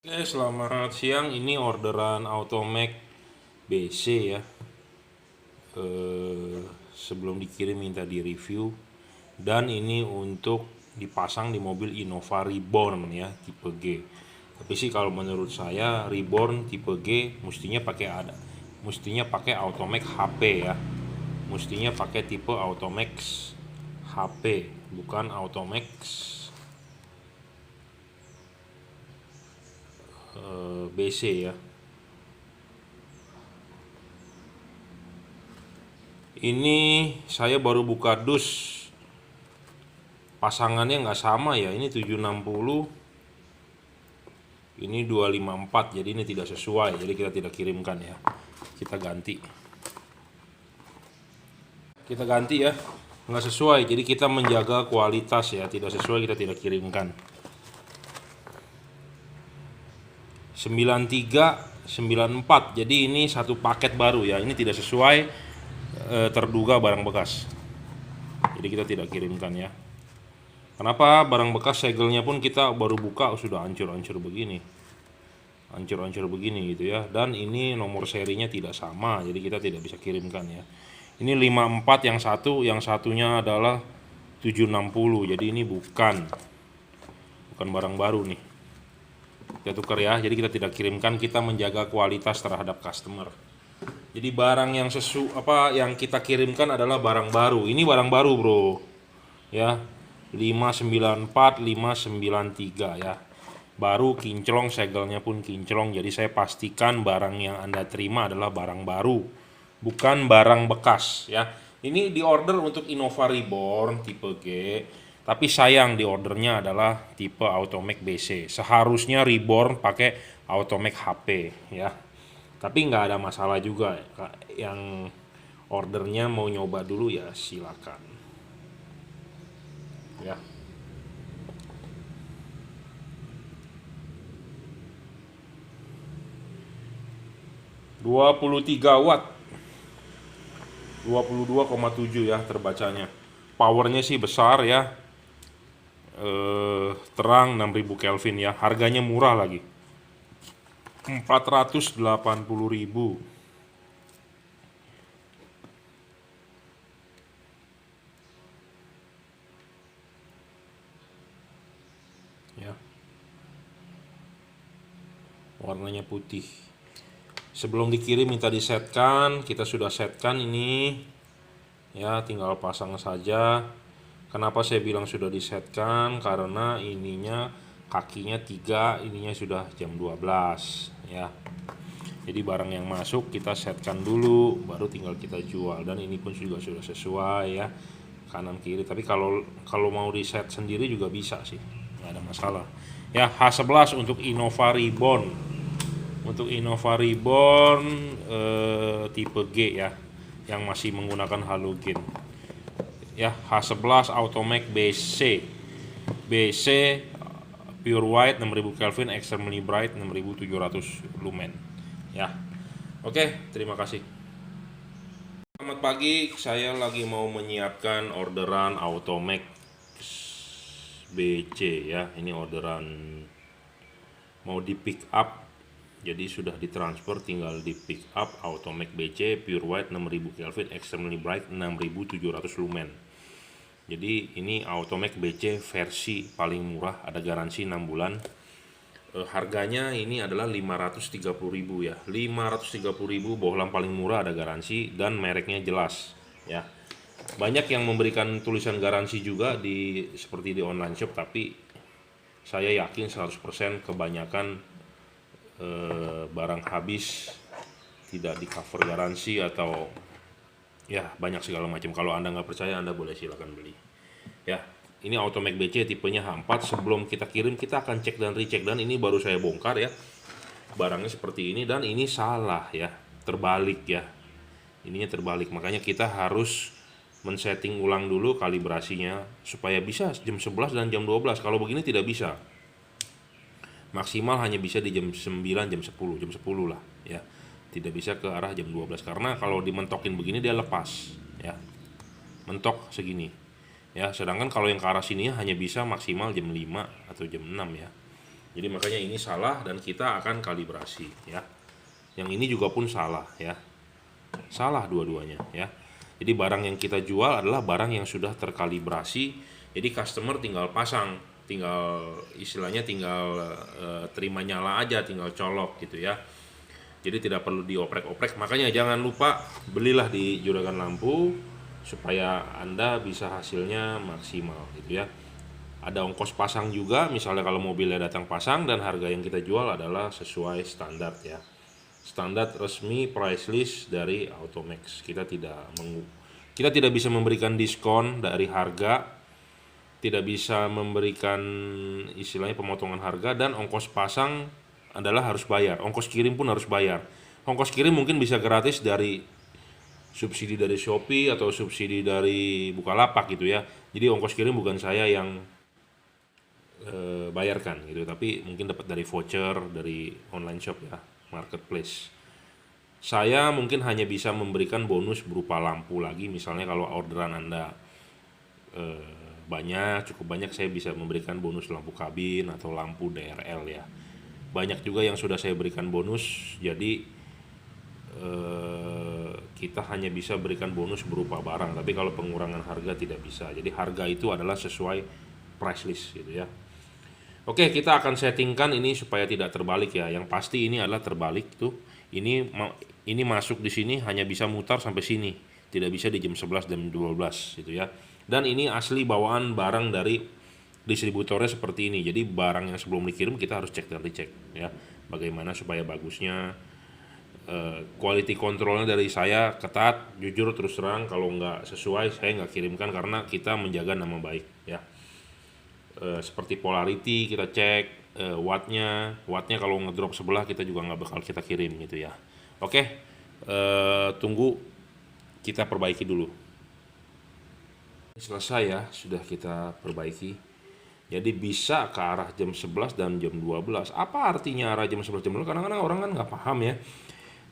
Oke, selamat siang. Ini orderan Automac BC ya. Sebelum dikirim minta di review. Dan ini untuk dipasang di mobil Innova Reborn ya, tipe G. Tapi sih kalau menurut saya Reborn tipe G mestinya pakai Automac HP ya. Mestinya pakai tipe Automax HP, bukan Automax BC ya. Ini saya baru buka dus, pasangannya nggak sama ya. Ini 760, ini 254, jadi ini tidak sesuai, jadi kita tidak kirimkan ya. Kita ganti ya, nggak sesuai, jadi kita menjaga kualitas ya. Tidak sesuai, kita tidak kirimkan. 9394, jadi ini satu paket baru ya. Ini tidak sesuai, terduga barang bekas, jadi kita tidak kirimkan ya. Kenapa? Barang bekas segelnya pun kita baru buka sudah hancur-hancur begini. Hancur-hancur begini gitu ya. Dan ini nomor serinya tidak sama, jadi kita tidak bisa kirimkan ya. Ini 54 yang satu, yang satunya adalah 760. Jadi ini bukan barang baru nih. Kita tukar ya. Jadi kita tidak kirimkan, kita menjaga kualitas terhadap customer. Jadi barang yang kita kirimkan adalah barang baru. Ini barang baru, Bro. Ya. 594, 593 ya. Baru kinclong, segelnya pun kinclong. Jadi saya pastikan barang yang Anda terima adalah barang baru, bukan barang bekas ya. Ini diorder untuk Innova Reborn tipe G, tapi sayang di ordernya adalah tipe Automac BC. Seharusnya Reborn pakai Automac HP ya. Tapi nggak ada masalah juga. Yang ordernya mau nyoba dulu ya silakan ya. 23 watt, 22,7 ya terbacanya. Powernya sih besar ya. Terang 6000 Kelvin ya. Harganya murah lagi, 480.000 ya. Warnanya putih. Sebelum dikirim minta disetkan, kita sudah setkan ini ya, tinggal pasang saja. Kenapa saya bilang sudah disetkan? Karena ininya kakinya 3, ininya sudah jam 12 ya. Jadi barang yang masuk kita setkan dulu, baru tinggal kita jual. Dan ini pun juga sudah sesuai ya, kanan kiri. Tapi kalau mau di set sendiri juga bisa sih, nggak ada masalah ya. H11 untuk Innova Reborn. Untuk Innova Reborn tipe G ya, yang masih menggunakan halogen ya. H11 Automac BC Pure White 6000 Kelvin, Extremely Bright 6700 lumen ya. Oke, terima kasih. Selamat pagi, saya lagi mau menyiapkan orderan Automac BC ya. Ini orderan mau di pick up, jadi sudah ditransfer, tinggal di pick up. Automac BC Pure White 6000 Kelvin, Extremely Bright 6700 lumen. Jadi ini Automac BC versi paling murah, ada garansi 6 bulan. Harganya ini adalah 530.000 ya. 530.000, bohlam paling murah, ada garansi dan mereknya jelas ya. Banyak yang memberikan tulisan garansi juga seperti di online shop, tapi saya yakin 100% kebanyakan barang habis tidak di cover garansi atau ya banyak segala macam. Kalau Anda nggak percaya, Anda boleh silakan beli ya. Ini Automac BC tipenya H4. Sebelum kita kirim kita akan cek dan recheck, dan ini baru saya bongkar ya, barangnya seperti ini. Dan ini salah ya, terbalik ya, ininya terbalik. Makanya kita harus men-setting ulang dulu kalibrasinya supaya bisa jam 11 dan jam 12. Kalau begini tidak bisa, maksimal hanya bisa di jam 9, jam 10 lah ya. Tidak bisa ke arah jam 12, karena kalau dimentokin begini dia lepas ya, mentok segini ya. Sedangkan kalau yang ke arah sini hanya bisa maksimal jam 5 atau jam 6 ya. Jadi makanya ini salah dan kita akan kalibrasi ya. Yang ini juga pun salah ya. Salah dua-duanya ya. Jadi barang yang kita jual adalah barang yang sudah terkalibrasi. Jadi customer tinggal pasang, tinggal istilahnya tinggal terima nyala aja, tinggal colok gitu ya. Jadi tidak perlu dioprek-oprek. Makanya jangan lupa belilah di Juragan Lampu supaya Anda bisa hasilnya maksimal gitu ya. Ada ongkos pasang juga, misalnya kalau mobilnya datang pasang, dan harga yang kita jual adalah sesuai standar ya. Standar resmi price list dari Automax. Kita tidak bisa memberikan diskon dari harga, tidak bisa memberikan istilahnya pemotongan harga, dan ongkos pasang adalah harus bayar. Ongkos kirim pun harus bayar. Ongkos kirim mungkin bisa gratis dari subsidi dari Shopee atau subsidi dari Bukalapak gitu ya. Jadi ongkos kirim bukan saya yang bayarkan gitu, tapi mungkin dapat dari voucher dari online shop ya, marketplace. Saya mungkin hanya bisa memberikan bonus berupa lampu lagi, misalnya kalau orderan Anda cukup banyak, saya bisa memberikan bonus lampu kabin atau lampu DRL ya. Banyak juga yang sudah saya berikan bonus, jadi kita hanya bisa berikan bonus berupa barang, tapi kalau pengurangan harga tidak bisa. Jadi harga itu adalah sesuai price list gitu ya. Oke, kita akan settingkan ini supaya tidak terbalik ya. Yang pasti ini adalah terbalik tuh. Ini masuk di sini hanya bisa mutar sampai sini. Tidak bisa di jam 11 dan 12 gitu ya. Dan ini asli bawaan barang dari distributornya seperti ini. Jadi barang yang sebelum dikirim kita harus cek dan dicek ya. Bagaimana supaya bagusnya. Quality controlnya dari saya ketat, jujur terus terang, kalau nggak sesuai saya nggak kirimkan karena kita menjaga nama baik ya. Seperti polarity kita cek, wattnya kalau ngedrop sebelah kita juga nggak bakal kita kirim gitu ya. Oke, tunggu kita perbaiki dulu. Selesai ya, sudah kita perbaiki. Jadi bisa ke arah jam 11 dan jam 12. Apa artinya arah jam 11 jam 12? Kadang-kadang orang kan nggak paham ya.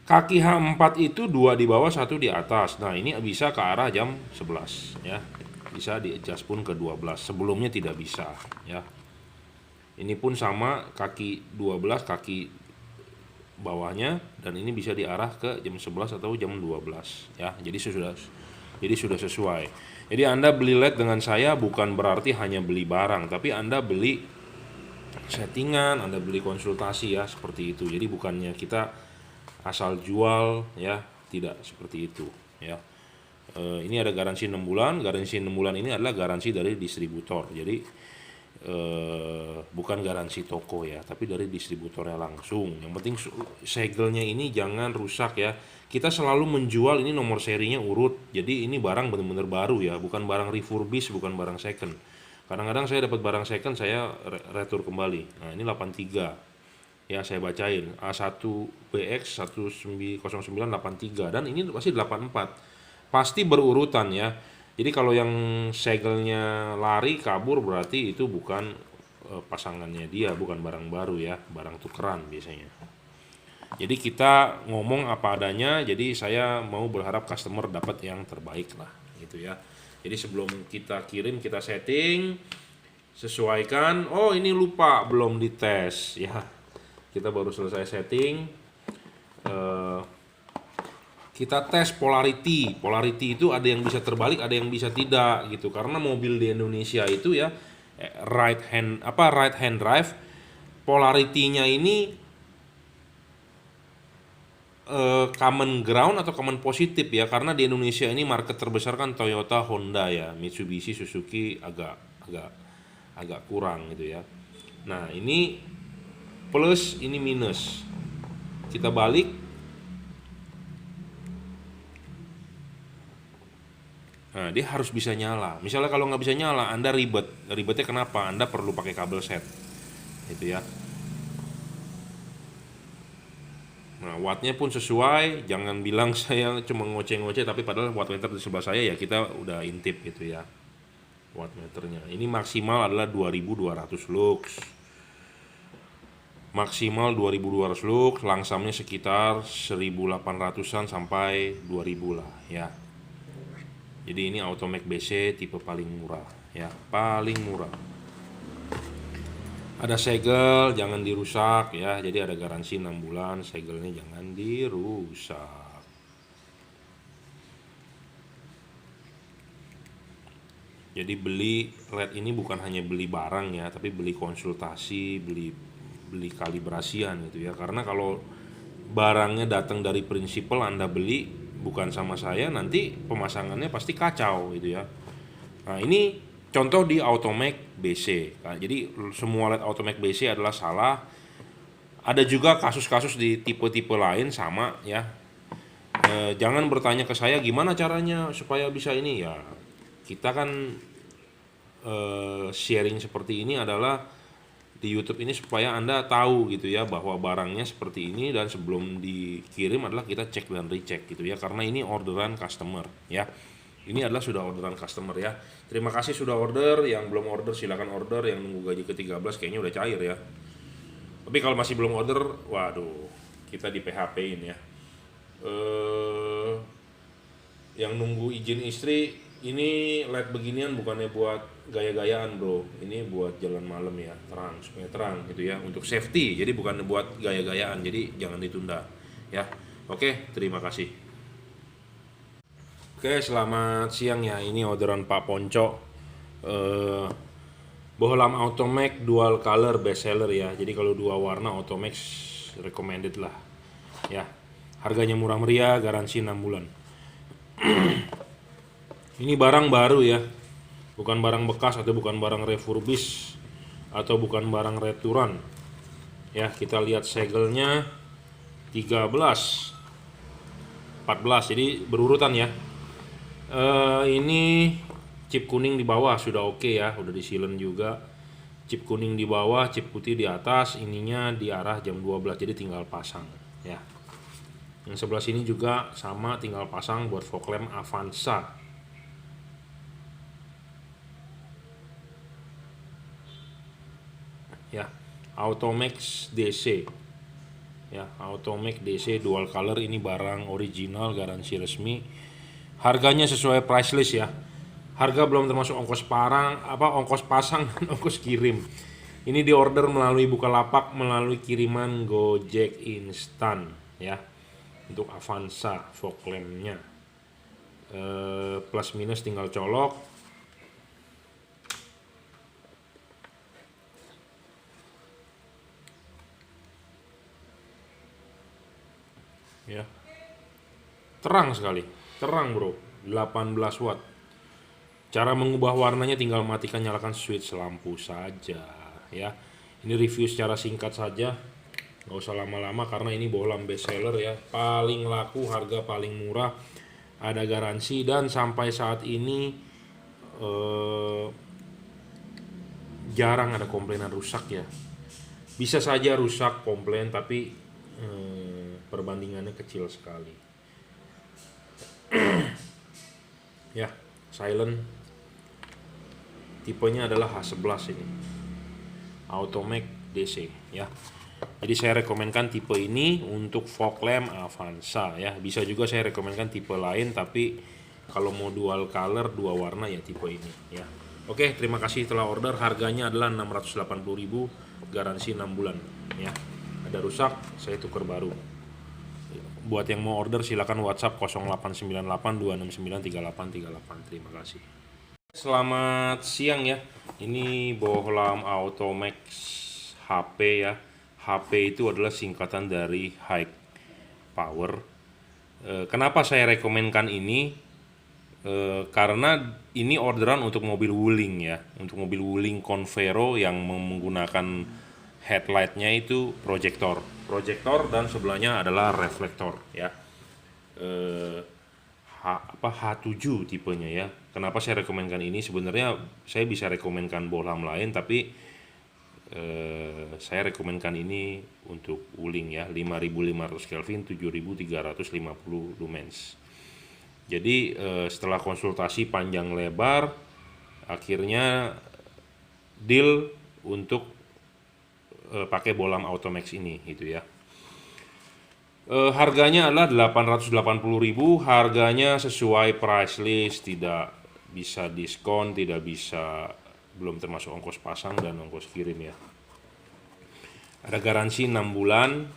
Kaki H4 itu 2 di bawah, 1 di atas. Nah ini bisa ke arah jam 11 ya. Bisa di adjust pun ke 12, sebelumnya tidak bisa ya. Ini pun sama, kaki 12 kaki bawahnya, dan ini bisa diarah ke jam 11 atau jam 12 ya. Jadi sudah sesuai. Jadi Anda beli LED dengan saya bukan berarti hanya beli barang, tapi Anda beli settingan, Anda beli konsultasi ya, seperti itu. Jadi bukannya kita asal jual ya, tidak seperti itu ya. Ini ada garansi 6 bulan. Garansi 6 bulan ini adalah garansi dari distributor. Jadi bukan garansi toko ya, tapi dari distributornya langsung. Yang penting segelnya ini jangan rusak ya. Kita selalu menjual ini nomor serinya urut. Jadi ini barang benar-benar baru ya, bukan barang refurbish, bukan barang second. Kadang-kadang saya dapat barang second, saya retur kembali. Nah, ini 83. Ya, saya bacain. A1BX 190983 dan ini pasti 84. Pasti berurutan ya. Jadi kalau yang segelnya lari kabur berarti itu bukan pasangannya dia, bukan barang baru ya, barang tukeran biasanya. Jadi kita ngomong apa adanya. Jadi saya mau berharap customer dapat yang terbaik lah gitu ya. Jadi sebelum kita kirim kita setting, sesuaikan. Oh ini lupa belum dites ya. Kita baru selesai setting. Kita tes polarity itu ada yang bisa terbalik, ada yang bisa tidak gitu, karena mobil di Indonesia itu ya right hand drive, polarity-nya ini common ground atau common positif ya, karena di Indonesia ini market terbesar kan Toyota, Honda ya, Mitsubishi, Suzuki agak kurang gitu ya. Nah ini plus, ini minus, kita balik. Nah, dia harus bisa nyala. Misalnya kalau nggak bisa nyala, Anda ribetnya kenapa? Anda perlu pakai kabel set gitu ya. Nah, wattnya pun sesuai. Jangan bilang saya cuma ngoceh-ngoceh, tapi padahal wattmeter di sebelah saya ya kita udah intip gitu ya, wattmeternya. Ini maksimal adalah 2200 lux. Maksimal 2200 lux, langsamnya sekitar 1800-an sampai 2000 lah ya. Jadi ini Automax BC tipe paling murah ya, paling murah. Ada segel, jangan dirusak ya. Jadi ada garansi 6 bulan, segelnya jangan dirusak. Jadi beli LED ini bukan hanya beli barang ya, tapi beli konsultasi, beli kalibrasian gitu ya. Karena kalau barangnya datang dari prinsipal Anda beli bukan sama saya, nanti pemasangannya pasti kacau gitu ya. Nah, ini contoh di Automac BC. Nah, jadi semua LED Automac BC adalah salah. Ada juga kasus-kasus di tipe-tipe lain sama ya. Jangan bertanya ke saya gimana caranya supaya bisa ini ya. Kita kan sharing seperti ini adalah di YouTube ini supaya Anda tahu gitu ya bahwa barangnya seperti ini, dan sebelum dikirim adalah kita cek dan recheck gitu ya, karena ini orderan customer ya. Ini adalah sudah orderan customer ya. Terima kasih sudah order, yang belum order silakan order, yang nunggu gaji ke-13 kayaknya udah cair ya. Tapi kalau masih belum order, waduh, kita di PHP-in ya. Yang nunggu izin istri, ini LED beginian bukannya buat gaya-gayaan bro, ini buat jalan malam ya, terang supaya terang gitu ya, untuk safety, jadi bukan buat gaya-gayaan, jadi jangan ditunda ya. Oke, terima kasih. Oke, selamat siang ya, ini orderan Pak Ponco, bohlam Automac dual color best seller ya, jadi kalau dua warna Automac recommended lah ya. Harganya murah meriah, garansi 6 bulan. Ini barang baru ya, bukan barang bekas atau bukan barang refurbish atau bukan barang returan ya. Kita lihat segelnya 13, 14, jadi berurutan ya. Ini chip kuning di bawah sudah oke ya, udah di sealant juga. Chip kuning di bawah, chip putih di atas, ininya di arah jam 12, jadi tinggal pasang ya. Yang sebelah sini juga sama, tinggal pasang buat fog lamp Avanza. Ya, Automax DC ya, Automax DC dual color, ini barang original, garansi resmi. Harganya sesuai price list ya. Harga belum termasuk ongkos ongkos pasang dan ongkos kirim. Ini diorder melalui Bukalapak, melalui kiriman Gojek instan ya. Untuk Avanza fog lamp-nya. Plus minus tinggal colok. Ya. Terang sekali, terang bro, 18 watt. Cara mengubah warnanya tinggal matikan nyalakan switch lampu saja ya. Ini review secara singkat saja, nggak usah lama-lama karena ini bohlam best seller ya, paling laku, harga paling murah, ada garansi, dan sampai saat ini jarang ada komplainan rusak ya. Bisa saja rusak komplain, tapi perbandingannya kecil sekali ya. Silent, tipenya adalah H11 ini, Automac DC ya. Jadi saya rekomendkan tipe ini untuk fog lamp Avanza ya. Bisa juga saya rekomendkan tipe lain, tapi kalau mau dual color, dua warna ya tipe ini ya. Oke, terima kasih telah order. Harganya adalah 680.000, garansi 6 bulan ya. Ada rusak saya tuker baru. Buat yang mau order silakan WhatsApp 089826938838. Terima kasih. Selamat siang ya. Ini bohlam Automax HP ya. HP itu adalah singkatan dari High Power. Kenapa saya rekomendkan ini? Karena ini orderan untuk mobil Wuling ya, untuk mobil Wuling Convero yang menggunakan headlightnya itu proyektor, dan sebelahnya adalah reflektor ya. H7 tipenya ya. Kenapa saya rekomendkan ini? Sebenarnya saya bisa rekomendkan bohlam lain, tapi saya rekomendkan ini untuk Wuling ya, 5500 Kelvin, 7350 lumens. Jadi setelah konsultasi panjang lebar, akhirnya deal untuk pakai bohlam Automax ini gitu ya. Harganya adalah 880.000, harganya sesuai price list, tidak bisa diskon, tidak bisa, belum termasuk ongkos pasang dan ongkos kirim ya. Ada garansi 6 bulan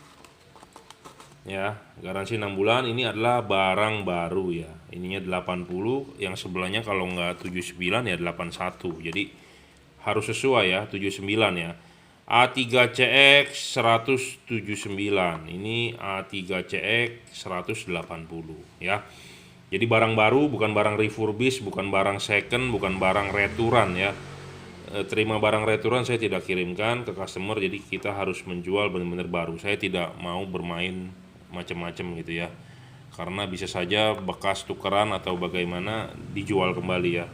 ya, garansi 6 bulan. Ini adalah barang baru ya, ininya 80, yang sebelahnya kalau nggak 79 ya 81, jadi harus sesuai ya, 79 ya. A3CX 179, ini A3CX 180 ya. Jadi barang baru, bukan barang refurbish, bukan barang second, bukan barang returan ya. Terima barang returan saya tidak kirimkan ke customer, jadi kita harus menjual benar-benar baru. Saya tidak mau bermain macam-macam gitu ya, karena bisa saja bekas tukeran atau bagaimana dijual kembali ya.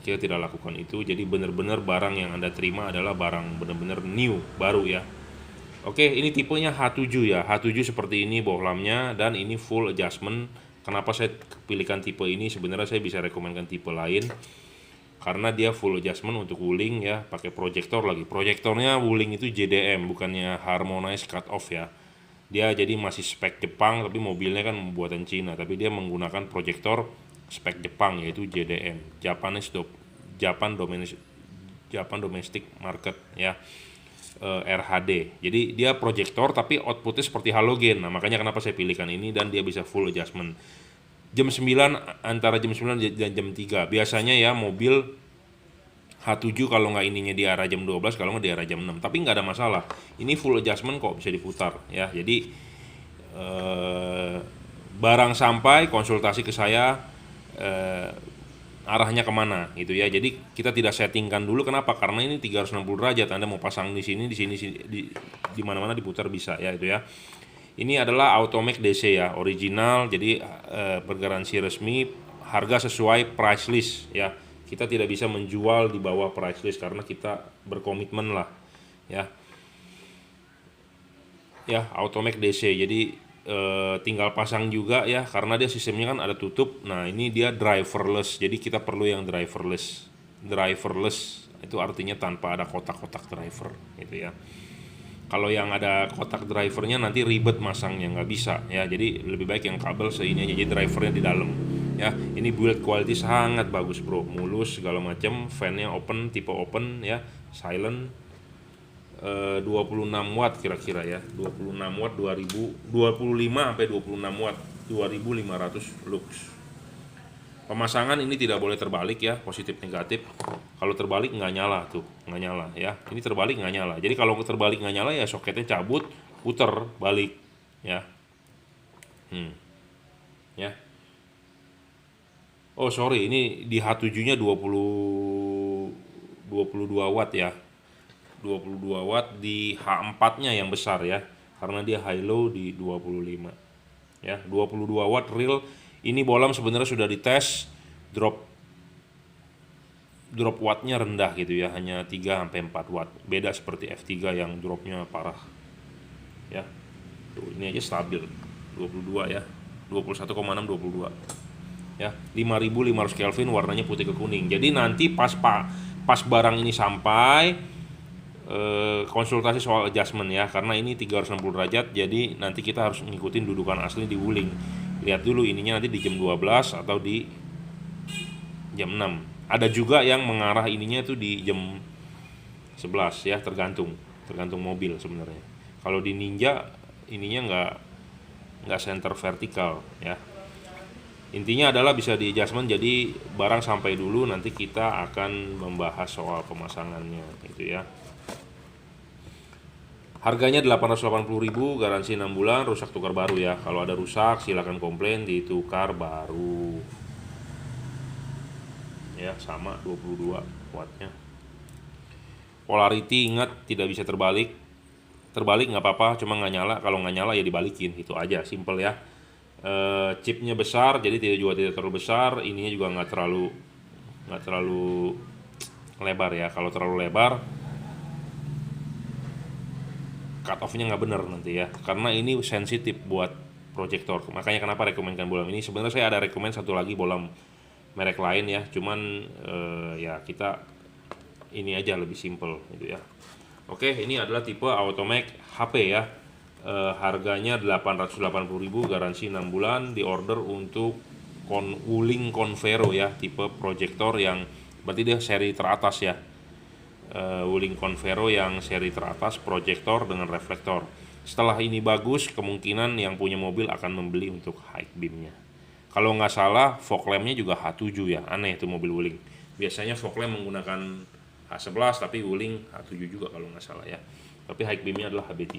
Kita tidak lakukan itu, jadi benar-benar barang yang Anda terima adalah barang benar-benar new, baru ya. Oke, ini tipenya H7 ya. H7 seperti ini bohlamnya, dan ini full adjustment. Kenapa saya pilihkan tipe ini? Sebenarnya saya bisa rekomendkan tipe lain karena dia full adjustment untuk wuling ya, pakai proyektor lagi. Proyektornya wuling itu JDM, bukannya harmonize cut off ya. Dia jadi masih spek Jepang, tapi mobilnya kan buatan Cina, tapi dia menggunakan proyektor spek Jepang, yaitu JDM, Japan Domestic Market ya, RHD. Jadi dia proyektor tapi outputnya seperti halogen. Nah, makanya kenapa saya pilihkan ini, dan dia bisa full adjustment. Jam 9, antara jam 9 dan jam 3. Biasanya ya mobil H7 kalau nggak ininya di arah jam 12, kalau nggak di arah jam 6. Tapi nggak ada masalah. Ini full adjustment kok, bisa diputar ya. Jadi barang sampai, konsultasi ke saya, arahnya kemana gitu ya. Jadi kita tidak settingkan dulu. Kenapa? Karena ini 360 derajat. Anda mau pasang di sini, di mana-mana diputar bisa ya itu ya. Ini adalah Automac DC ya, original, jadi bergaransi resmi, harga sesuai price list ya. Kita tidak bisa menjual di bawah price list karena kita berkomitmen lah ya. Ya, Automac DC, jadi tinggal pasang juga ya, karena dia sistemnya kan ada tutup. Nah, ini dia driverless, jadi kita perlu yang driverless. Driverless itu artinya tanpa ada kotak-kotak driver gitu ya. Kalau yang ada kotak drivernya nanti ribet masangnya, nggak bisa ya. Jadi lebih baik yang kabel seini aja, jadi drivernya di dalam ya. Ini build quality sangat bagus bro, mulus segala macam. Fan-nya open, tipe open ya, silent. 26 watt kira-kira ya, 26 watt, 25 sampai 26 watt, 2500 lux. Pemasangan ini tidak boleh terbalik ya, positif negatif. Kalau terbalik nggak nyala tuh, nggak nyala ya. Ini terbalik nggak nyala. Jadi kalau terbalik nggak nyala ya soketnya cabut, puter balik ya. Ya. Oh sorry, ini di H7-nya 22 watt ya. 22 watt di H4-nya yang besar ya. Karena dia high low di 25. Ya, 22 watt real. Ini bohlam sebenarnya sudah dites, drop wattnya rendah gitu ya, hanya 3 sampai 4 watt. Beda seperti F3 yang dropnya parah. Ya. Tuh, ini aja stabil 22 ya. 21,6 22. Ya, 5500 Kelvin, warnanya putih ke kuning. Jadi nanti pas barang ini sampai, konsultasi soal adjustment ya, karena ini 360 derajat, jadi nanti kita harus ngikutin dudukan asli di wuling. Lihat dulu ininya nanti di jam 12 atau di jam 6. Ada juga yang mengarah ininya tuh di jam 11 ya, tergantung mobil sebenarnya. Kalau di Ninja ininya nggak center vertikal ya. Intinya adalah bisa di adjustment, jadi barang sampai dulu, nanti kita akan membahas soal pemasangannya gitu ya. Harganya 880.000, garansi 6 bulan, rusak tukar baru ya. Kalau ada rusak silakan komplain, ditukar baru. Ya, sama 22 wattnya. Polarity ingat tidak bisa terbalik. Terbalik nggak apa-apa, cuma nggak nyala. Kalau nggak nyala ya dibalikin, itu aja, simple ya. Chipnya besar, jadi tidak terlalu besar. Ininya juga nggak terlalu lebar ya. Kalau terlalu lebar, cut off-nya nggak bener nanti ya, karena ini sensitif buat proyektor. Makanya kenapa rekomendkan bohlam ini. Sebenarnya saya ada rekomend satu lagi bohlam merek lain ya, cuman ya kita ini aja lebih simple gitu ya. Oke, ini adalah tipe Automac HP ya. Harganya 880.000, garansi 6 bulan, di order untuk wuling Convero ya, tipe proyektor yang berarti dia seri teratas ya. Wuling Convero yang seri teratas, proyektor dengan reflektor. Setelah ini bagus, kemungkinan yang punya mobil akan membeli untuk high beamnya. Kalau nggak salah fog lampnya juga H7 ya, aneh itu mobil Wuling. Biasanya fog lamp menggunakan H11 tapi Wuling H7 juga kalau nggak salah ya. Tapi high beamnya adalah HB3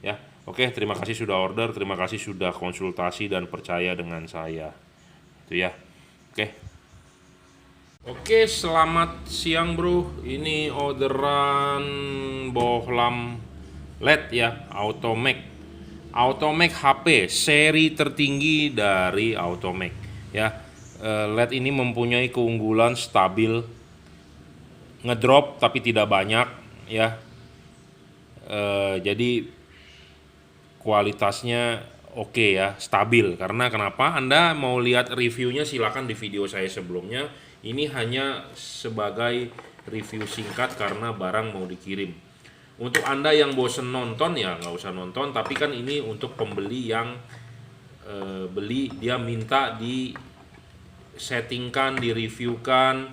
ya. Oke, terima kasih sudah order, terima kasih sudah konsultasi dan percaya dengan saya. Itu ya. Oke, selamat siang bro. Ini orderan bohlam LED ya, Automac. Automac HP seri tertinggi dari Automac ya. LED ini mempunyai keunggulan stabil, ngedrop tapi tidak banyak ya. Jadi kualitasnya oke ya, stabil. Karena kenapa? Anda mau lihat reviewnya silakan di video saya sebelumnya. Ini hanya sebagai review singkat karena barang mau dikirim. Untuk Anda yang bosen nonton ya nggak usah nonton, tapi kan ini untuk pembeli yang beli, dia minta di settingkan, direviewkan,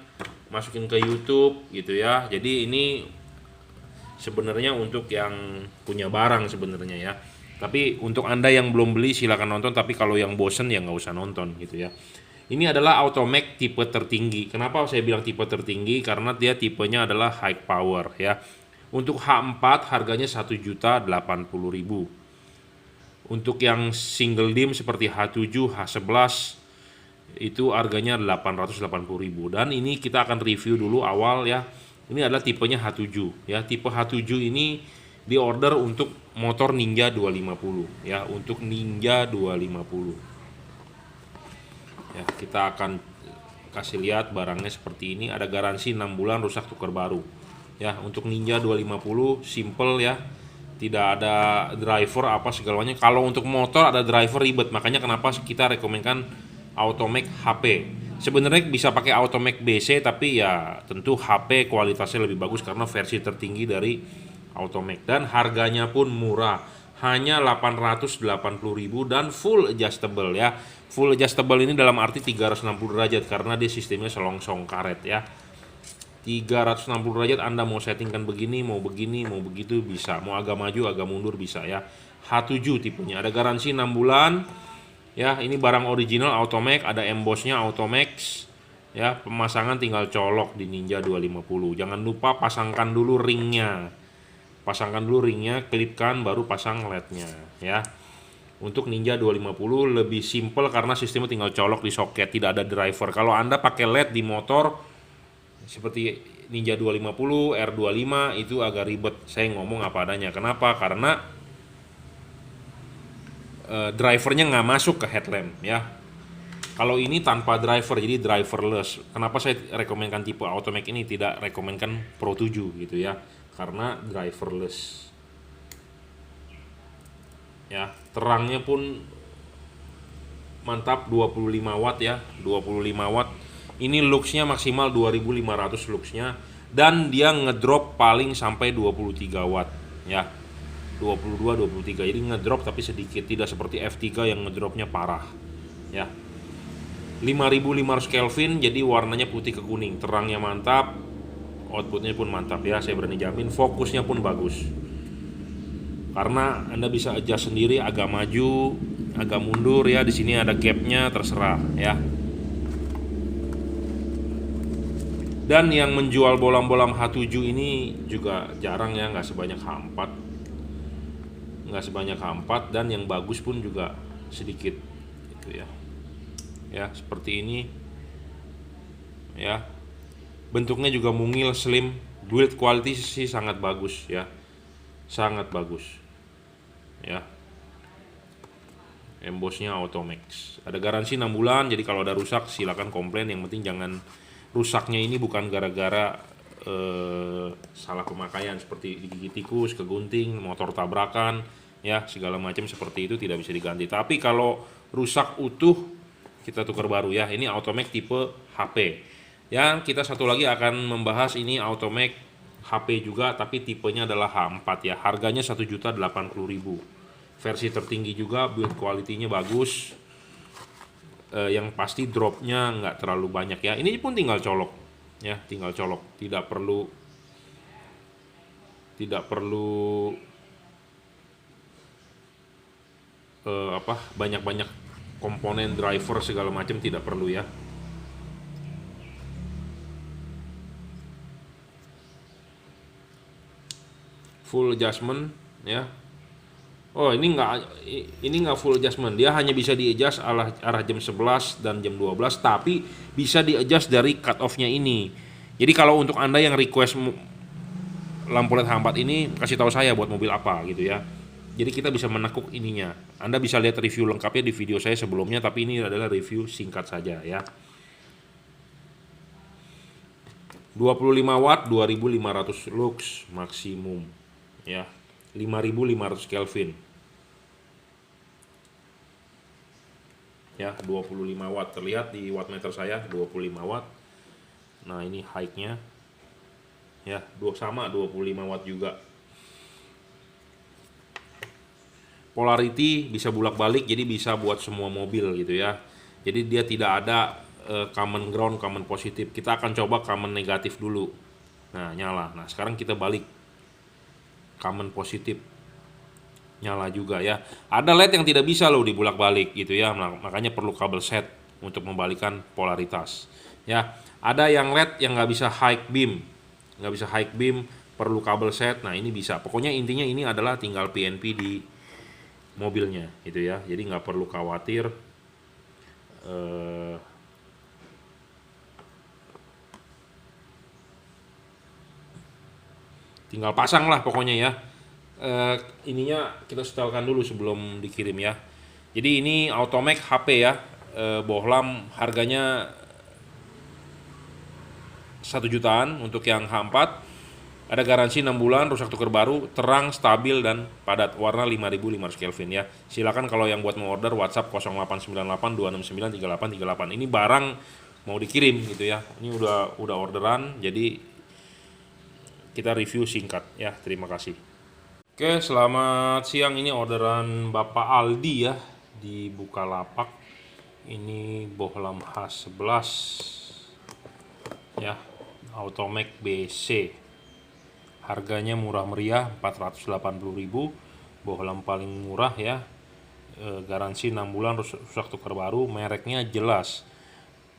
masukin ke YouTube gitu ya. Jadi ini sebenarnya untuk yang punya barang sebenarnya ya. Tapi untuk Anda yang belum beli silakan nonton, tapi kalau yang bosen ya nggak usah nonton gitu ya. Ini adalah Automac tipe tertinggi. Kenapa saya bilang tipe tertinggi? Karena dia tipenya adalah high power ya. Untuk H4 harganya 1.080.000. Untuk yang single dim seperti H7, H11 itu harganya 880.000. Dan ini kita akan review dulu awal ya. Ini adalah tipenya H7 ya. Tipe H7 ini diorder untuk motor Ninja 250 ya, untuk Ninja 250. Ya, kita akan kasih lihat barangnya seperti ini. Ada garansi 6 bulan, rusak tukar baru. Ya, untuk Ninja 250 simple ya. Tidak ada driver apa segalanya. Kalau untuk motor ada driver ribet. Makanya kenapa kita rekomendkan Automac HP. Sebenarnya bisa pakai Automac BC tapi ya tentu HP kualitasnya lebih bagus karena versi tertinggi dari Automac dan harganya pun murah. Hanya 880.000 dan full adjustable ya. Full adjustable ini dalam arti 360 derajat karena dia sistemnya selongsong karet ya. 360 derajat Anda mau settingkan begini, mau begitu bisa. Mau agak maju, agak mundur bisa ya. H7 tipenya, ada garansi 6 bulan. Ya, ini barang original Automac, ada embossnya Automax. Ya, pemasangan tinggal colok di Ninja 250. Jangan lupa pasangkan dulu ringnya. Klipkan baru pasang LED-nya ya. Untuk Ninja 250 lebih simple karena sistemnya tinggal colok di soket, tidak ada driver. Kalau Anda pakai LED di motor seperti Ninja 250, R25 itu agak ribet. Saya ngomong apa adanya. Kenapa? Karena drivernya nggak masuk ke headlamp ya. Kalau ini tanpa driver, jadi driverless. Kenapa saya rekomendkan tipe Automac ini, tidak rekomendkan Pro 7 gitu ya, karena driverless ya. Terangnya pun mantap, 25 watt ya, 25 watt. Ini luxnya maksimal 2500 luxnya, dan dia ngedrop paling sampai 23 watt ya, 22 23. Jadi ngedrop tapi sedikit, tidak seperti F3 yang ngedropnya parah ya. 5500 Kelvin, jadi warnanya putih ke kuning, terangnya mantap, outputnya pun mantap ya, saya berani jamin. Fokusnya pun bagus karena Anda bisa adjust sendiri, agak maju, agak mundur ya. Di sini ada gapnya, terserah ya. Dan yang menjual bolam-bolam H7 ini juga jarang ya, nggak sebanyak H4, dan yang bagus pun juga sedikit gitu ya. Ya, seperti ini ya. Bentuknya juga mungil, slim, build quality sih sangat bagus ya. Sangat bagus. Ya. Embossnya Automax. Ada garansi 6 bulan, jadi kalau ada rusak silakan komplain, yang penting jangan rusaknya ini bukan gara-gara salah pemakaian seperti digigit tikus, kegunting, motor tabrakan, ya segala macam seperti itu tidak bisa diganti. Tapi kalau rusak utuh kita tukar baru ya. Ini Automac tipe HP. Yang kita satu lagi akan membahas ini Automac HP juga, tapi tipenya adalah H4 ya. Harganya 1.080.000. Versi tertinggi juga, build quality-nya bagus. Yang pasti dropnya nggak terlalu banyak ya. Ini pun tinggal colok ya, tinggal colok, tidak perlu tidak perlu banyak-banyak komponen driver segala macam, tidak perlu ya. Full adjustment ya. Oh, ini nggak full adjustment. Dia hanya bisa di-adjust arah jam 11 dan jam 12, tapi bisa di-adjust dari cut off-nya ini. Jadi kalau untuk Anda yang request lampu LED H4 ini, kasih tahu saya buat mobil apa gitu ya. Jadi kita bisa menekuk ininya. Anda bisa lihat review lengkapnya di video saya sebelumnya, tapi ini adalah review singkat saja ya. 25 watt 2500 lux maksimum ya. 5500 Kelvin. Ya, 25 watt terlihat di wattmeter saya 25 watt. Nah, ini high-nya. Ya, sama 25 watt juga. Polarity bisa bolak-balik, jadi bisa buat semua mobil gitu ya. Jadi dia tidak ada common ground, common positif. Kita akan coba common negatif dulu. Nah, nyala. Nah, sekarang kita balik common positif, nyala juga ya. Ada LED yang tidak bisa loh dibolak-balik gitu ya. Nah, makanya perlu kabel set untuk membalikan polaritas ya. Ada yang LED yang nggak bisa high beam, perlu kabel set. Nah, ini bisa. Pokoknya intinya ini adalah tinggal PNP di mobilnya gitu ya. Jadi nggak perlu khawatir tinggal pasang lah pokoknya ya. Ininya kita setelkan dulu sebelum dikirim ya. Jadi ini Automac HP ya, bohlam harganya 1 jutaan untuk yang H4. Ada garansi 6 bulan, rusak tuker baru, terang, stabil, dan padat. Warna 5500 Kelvin ya. Silakan kalau yang buat mau order WhatsApp 0898 269 3838. Ini barang mau dikirim gitu ya. Ini udah orderan, jadi kita review singkat ya. Terima kasih. Oke, selamat siang. Ini orderan Bapak Aldi ya di Bukalapak. Ini bohlam H11 ya, Automac BC. Harganya murah meriah 480.000. Bohlam paling murah ya. Garansi 6 bulan, rusak tuker baru, mereknya jelas.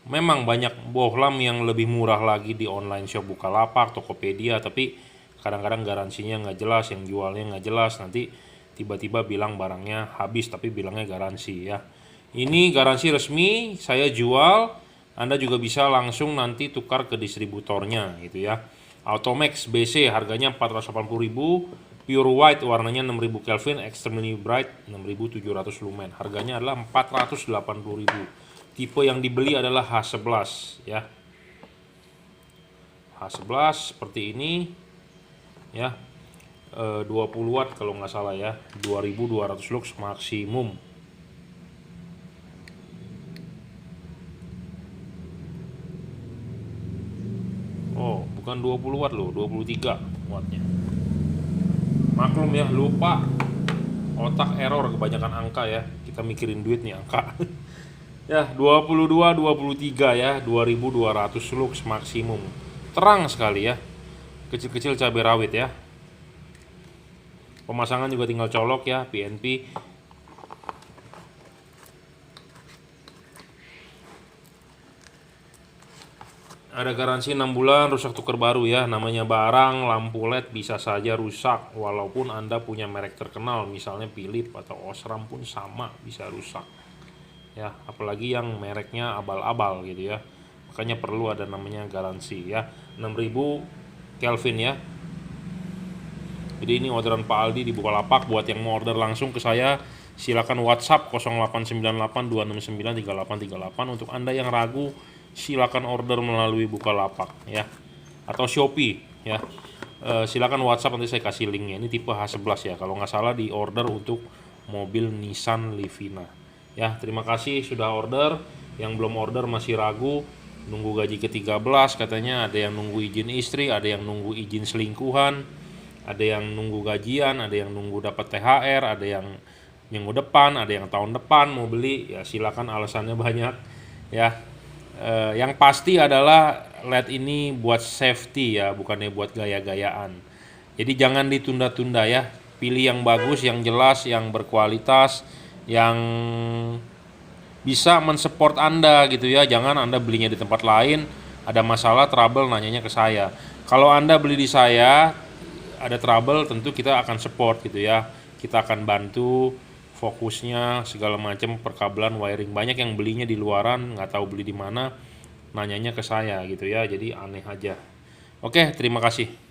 Memang banyak bohlam yang lebih murah lagi di online shop Bukalapak, Tokopedia, tapi kadang-kadang garansinya nggak jelas, yang jualnya nggak jelas, nanti tiba-tiba bilang barangnya habis tapi bilangnya garansi ya. Ini garansi resmi, saya jual, Anda juga bisa langsung nanti tukar ke distributornya gitu ya. Automax BC harganya 480.000, pure white warnanya 6000 Kelvin, extremely bright 6700 lumen. Harganya adalah 480.000. Tipe yang dibeli adalah H11 ya. H11 seperti ini ya. 20 watt kalau nggak salah ya. 2200 lux maksimum. Oh, bukan 20 watt loh, 23 wattnya. Maklum ya, lupa. Otak error, kebanyakan angka ya. Kita mikirin duit nih angka. Ya, 22, 23 ya, 2200 lux maksimum. Terang sekali ya. Kecil-kecil cabai rawit ya. Pemasangan juga tinggal colok ya, PNP. Ada garansi 6 bulan, rusak tuker baru ya. Namanya barang, lampu LED bisa saja rusak. Walaupun Anda punya merek terkenal, misalnya Philips atau Osram pun sama bisa rusak. Ya, apalagi yang mereknya abal-abal gitu ya. Makanya perlu ada namanya garansi ya. 6000 Kelvin ya. Jadi ini orderan Pak Aldi di Bukalapak. Buat yang mau order langsung ke saya, silakan WhatsApp 0898 269 3838. Untuk Anda yang ragu, silakan order melalui Bukalapak ya. Atau Shopee ya. Silakan WhatsApp, nanti saya kasih linknya. Ini tipe H11 ya. Kalau nggak salah di order untuk mobil Nissan Livina. Ya, terima kasih sudah order. Yang belum order masih ragu, nunggu gaji ke-13 katanya, ada yang nunggu izin istri, ada yang nunggu izin selingkuhan, ada yang nunggu gajian, ada yang nunggu dapat THR, ada yang minggu depan, ada yang tahun depan mau beli. Ya silakan, alasannya banyak ya. Yang pasti adalah LED ini buat safety ya, bukannya buat gaya-gayaan. Jadi jangan ditunda-tunda ya. Pilih yang bagus, yang jelas, yang berkualitas, yang bisa mensupport Anda gitu ya. Jangan Anda belinya di tempat lain, ada masalah, trouble, nanyanya ke saya. Kalau Anda beli di saya, ada trouble, tentu kita akan support gitu ya. Kita akan bantu fokusnya segala macam, perkabelan, wiring. Banyak yang belinya di luaran, nggak tahu beli di mana, nanyanya ke saya gitu ya. Jadi aneh aja. Oke, terima kasih.